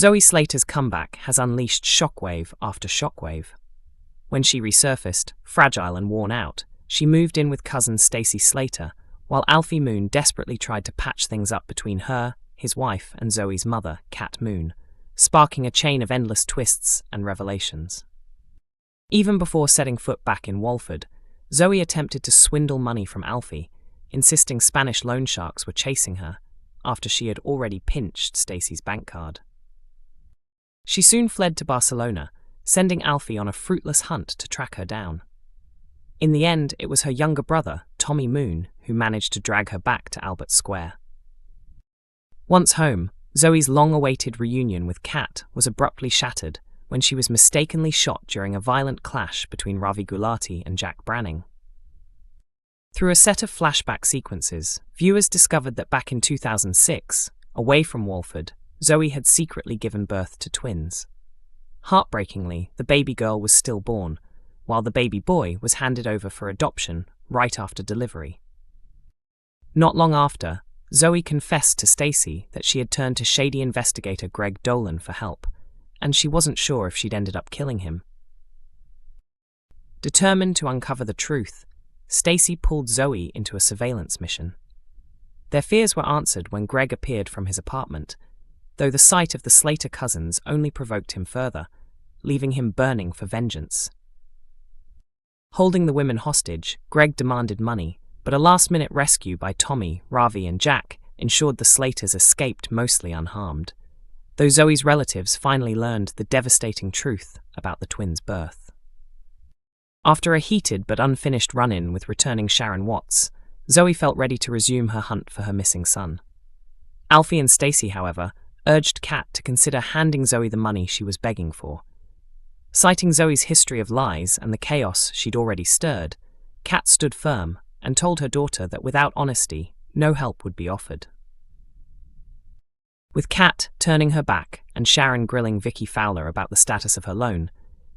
Zoe Slater's comeback has unleashed shockwave after shockwave. When she resurfaced, fragile and worn out, she moved in with cousin Stacey Slater, while Alfie Moon desperately tried to patch things up between her, his wife, and Zoe's mother, Kat Moon, sparking a chain of endless twists and revelations. Even before setting foot back in Walford, Zoe attempted to swindle money from Alfie, insisting Spanish loan sharks were chasing her, after she had already pinched Stacey's bank card. She soon fled to Barcelona, sending Alfie on a fruitless hunt to track her down. In the end, it was her younger brother, Tommy Moon, who managed to drag her back to Albert Square. Once home, Zoe's long-awaited reunion with Kat was abruptly shattered when she was mistakenly shot during a violent clash between Ravi Gulati and Jack Branning. Through a set of flashback sequences, viewers discovered that back in 2006, away from Walford, Zoe had secretly given birth to twins. Heartbreakingly, the baby girl was stillborn, while the baby boy was handed over for adoption right after delivery. Not long after, Zoe confessed to Stacey that she had turned to shady investigator Greg Dolan for help, and she wasn't sure if she'd ended up killing him. Determined to uncover the truth, Stacey pulled Zoe into a surveillance mission. Their fears were answered when Greg appeared from his apartment, though the sight of the Slater cousins only provoked him further, leaving him burning for vengeance. Holding the women hostage, Greg demanded money, but a last-minute rescue by Tommy, Ravi, and Jack ensured the Slaters escaped mostly unharmed, though Zoe's relatives finally learned the devastating truth about the twins' birth. After a heated but unfinished run-in with returning Sharon Watts, Zoe felt ready to resume her hunt for her missing son. Alfie and Stacey, however, urged Kat to consider handing Zoe the money she was begging for. Citing Zoe's history of lies and the chaos she'd already stirred, Kat stood firm and told her daughter that without honesty, no help would be offered. With Kat turning her back and Sharon grilling Vicki Fowler about the status of her loan,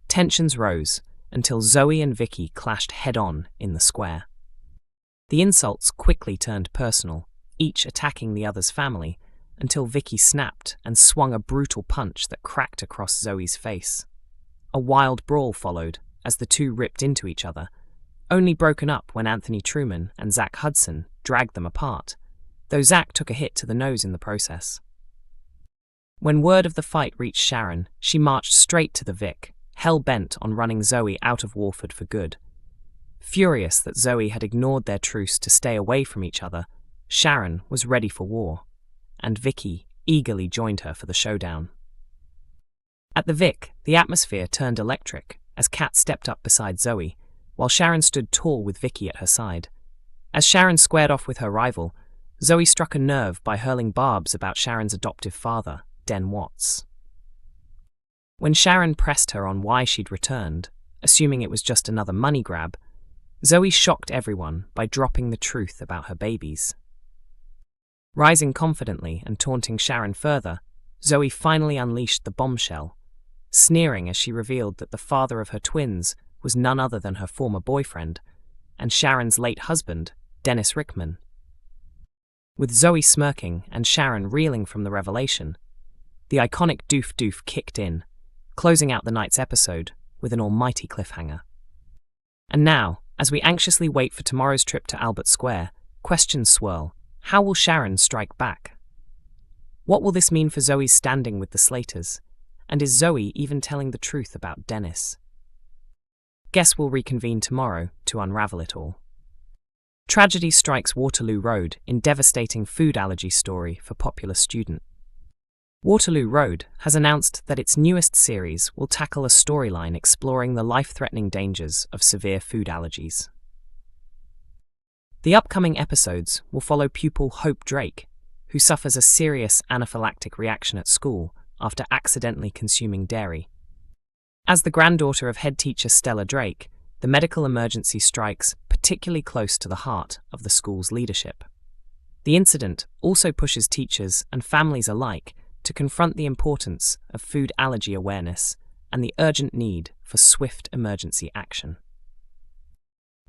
tensions rose until Zoe and Vicki clashed head-on in the square. The insults quickly turned personal, each attacking the other's family, until Vicki snapped and swung a brutal punch that cracked across Zoe's face. A wild brawl followed as the two ripped into each other, only broken up when Anthony Truman and Zach Hudson dragged them apart, though Zach took a hit to the nose in the process. When word of the fight reached Sharon, she marched straight to the Vic, hell-bent on running Zoe out of Walford for good. Furious that Zoe had ignored their truce to stay away from each other, Sharon was ready for war, and Vicki eagerly joined her for the showdown. At the Vic, the atmosphere turned electric as Kat stepped up beside Zoe, while Sharon stood tall with Vicki at her side. As Sharon squared off with her rival, Zoe struck a nerve by hurling barbs about Sharon's adoptive father, Den Watts. When Sharon pressed her on why she'd returned, assuming it was just another money grab, Zoe shocked everyone by dropping the truth about her babies. Rising confidently and taunting Sharon further, Zoe finally unleashed the bombshell, sneering as she revealed that the father of her twins was none other than her former boyfriend, and Sharon's late husband, Dennis Rickman. With Zoe smirking and Sharon reeling from the revelation, the iconic doof doof kicked in, closing out the night's episode with an almighty cliffhanger. And now, as we anxiously wait for tomorrow's trip to Albert Square, questions swirl. How will Sharon strike back? What will this mean for Zoe's standing with the Slaters? And is Zoe even telling the truth about Dennis? Guess we'll reconvene tomorrow to unravel it all. Tragedy strikes Waterloo Road in devastating food allergy story for popular student. Waterloo Road has announced that its newest series will tackle a storyline exploring the life-threatening dangers of severe food allergies. The upcoming episodes will follow pupil Hope Drake, who suffers a serious anaphylactic reaction at school after accidentally consuming dairy. As the granddaughter of head teacher Stella Drake, the medical emergency strikes particularly close to the heart of the school's leadership. The incident also pushes teachers and families alike to confront the importance of food allergy awareness and the urgent need for swift emergency action.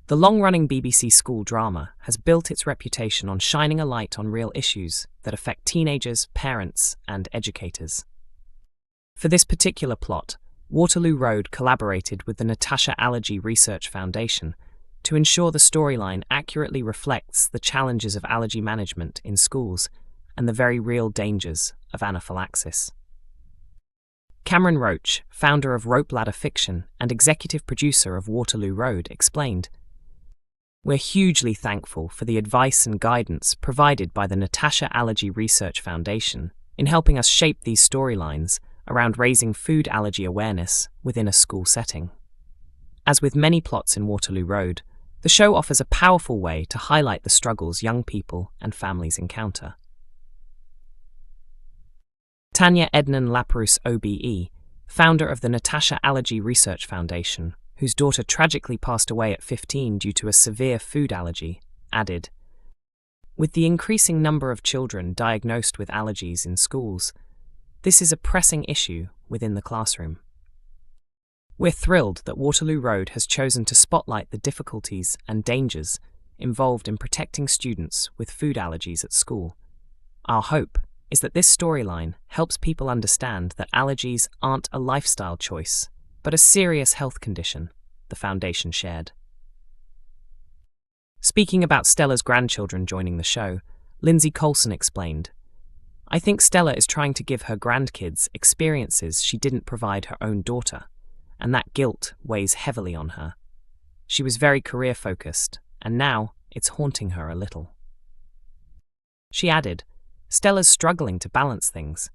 The long-running BBC school drama has built its reputation on shining a light on real issues that affect teenagers, parents, and educators. For this particular plot, Waterloo Road collaborated with the Natasha Allergy Research Foundation to ensure the storyline accurately reflects the challenges of allergy management in schools and the very real dangers of anaphylaxis. Cameron Roach, founder of Rope Ladder Fiction and executive producer of Waterloo Road, explained, "We're hugely thankful for the advice and guidance provided by the Natasha Allergy Research Foundation in helping us shape these storylines around raising food allergy awareness within a school setting. As with many plots in Waterloo Road, the show offers a powerful way to highlight the struggles young people and families encounter." Tanya Ednan Laperouse OBE, founder of the Natasha Allergy Research Foundation, whose daughter tragically passed away at 15 due to a severe food allergy, added, "With the increasing number of children diagnosed with allergies in schools, this is a pressing issue within the classroom. We're thrilled that Waterloo Road has chosen to spotlight the difficulties and dangers involved in protecting students with food allergies at school. Our hope is that this storyline helps people understand that allergies aren't a lifestyle choice, but a serious health condition," the foundation shared. Speaking about Stella's grandchildren joining the show, Lindsay Colson explained, "I think Stella is trying to give her grandkids experiences she didn't provide her own daughter, and that guilt weighs heavily on her. She was very career-focused, and now it's haunting her a little." She added, "Stella's struggling to balance things.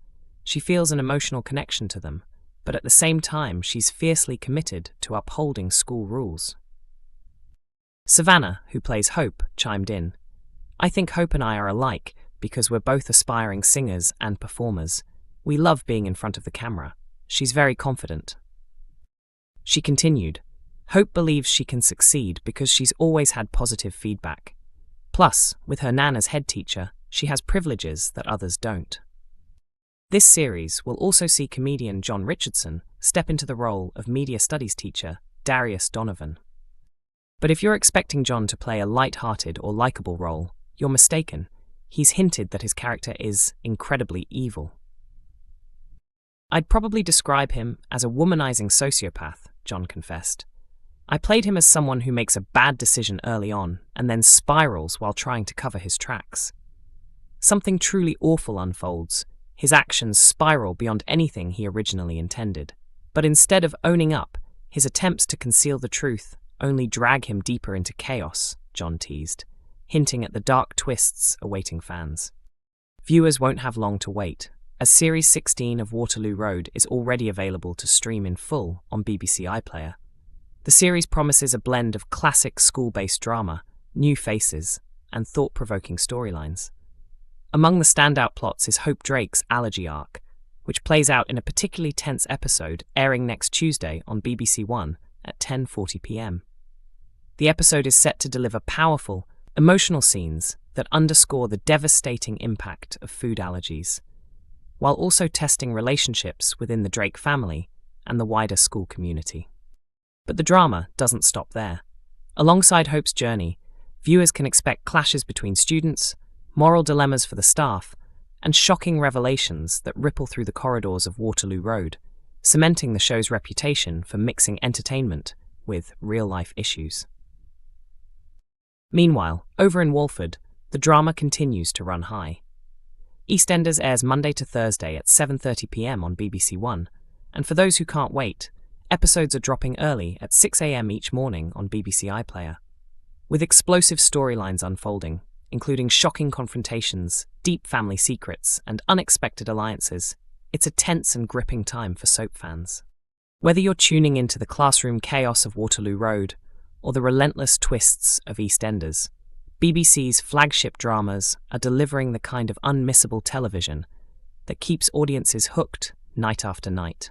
She feels an emotional connection to them, but at the same time she's fiercely committed to upholding school rules." Savannah, who plays Hope, chimed in, "I think Hope and I are alike because we're both aspiring singers and performers. We love being in front of the camera. She's very confident." She continued, "Hope believes she can succeed because she's always had positive feedback. Plus, with her nan as head teacher, she has privileges that others don't." This series will also see comedian John Richardson step into the role of media studies teacher Darius Donovan. But if you're expecting John to play a light-hearted or likable role, you're mistaken. He's hinted that his character is incredibly evil. "I'd probably describe him as a womanizing sociopath," John confessed. "I played him as someone who makes a bad decision early on and then spirals while trying to cover his tracks. Something truly awful unfolds. His actions spiral beyond anything he originally intended. But instead of owning up, his attempts to conceal the truth only drag him deeper into chaos," John teased, hinting at the dark twists awaiting fans. Viewers won't have long to wait, as Series 16 of Waterloo Road is already available to stream in full on BBC iPlayer. The series promises a blend of classic school-based drama, new faces, and thought-provoking storylines. Among the standout plots is Hope Drake's allergy arc, which plays out in a particularly tense episode airing next Tuesday on BBC One at 10:40 p.m. The episode is set to deliver powerful, emotional scenes that underscore the devastating impact of food allergies, while also testing relationships within the Drake family and the wider school community. But the drama doesn't stop there. Alongside Hope's journey, viewers can expect clashes between students, moral dilemmas for the staff, and shocking revelations that ripple through the corridors of Waterloo Road, cementing the show's reputation for mixing entertainment with real-life issues. Meanwhile, over in Walford, the drama continues to run high. EastEnders airs Monday to Thursday at 7:30 p.m. on BBC One, and for those who can't wait, episodes are dropping early at 6 a.m. each morning on BBC iPlayer. With explosive storylines unfolding, including shocking confrontations, deep family secrets, and unexpected alliances, it's a tense and gripping time for soap fans. Whether you're tuning into the classroom chaos of Waterloo Road or the relentless twists of EastEnders, BBC's flagship dramas are delivering the kind of unmissable television that keeps audiences hooked night after night.